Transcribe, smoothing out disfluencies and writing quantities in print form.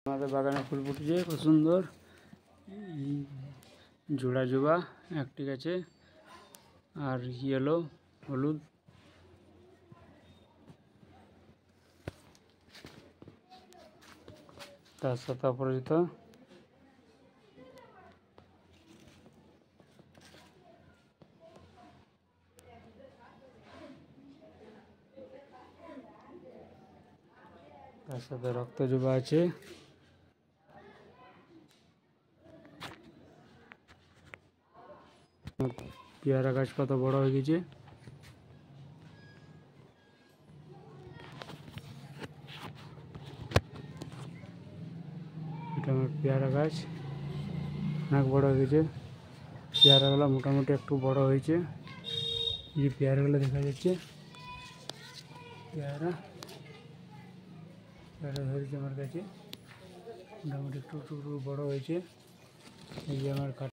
আমাদের বাগানে ফুল ফুটেছে খুব সুন্দর, জোড়া জবা একটি গাছে, আর ইয়েলো হলুদ। তার সাথে অপরাজিত। তার সাথে রক্ত জবা আছে। পেয়ারা গাছ কত বড় হয়ে গেছে। এটা আমার পেয়ারা গাছ, অনেক বড় হয়ে গেছে। পেয়ারাগুলো মোটামুটি একটু বড় হয়েছে। এই পেয়ারাগুলো দেখা যাচ্ছে, পেয়ারা ধরেছে আমার কাছে, মোটামুটি একটু একটু বড় হয়েছে। এই যে আমার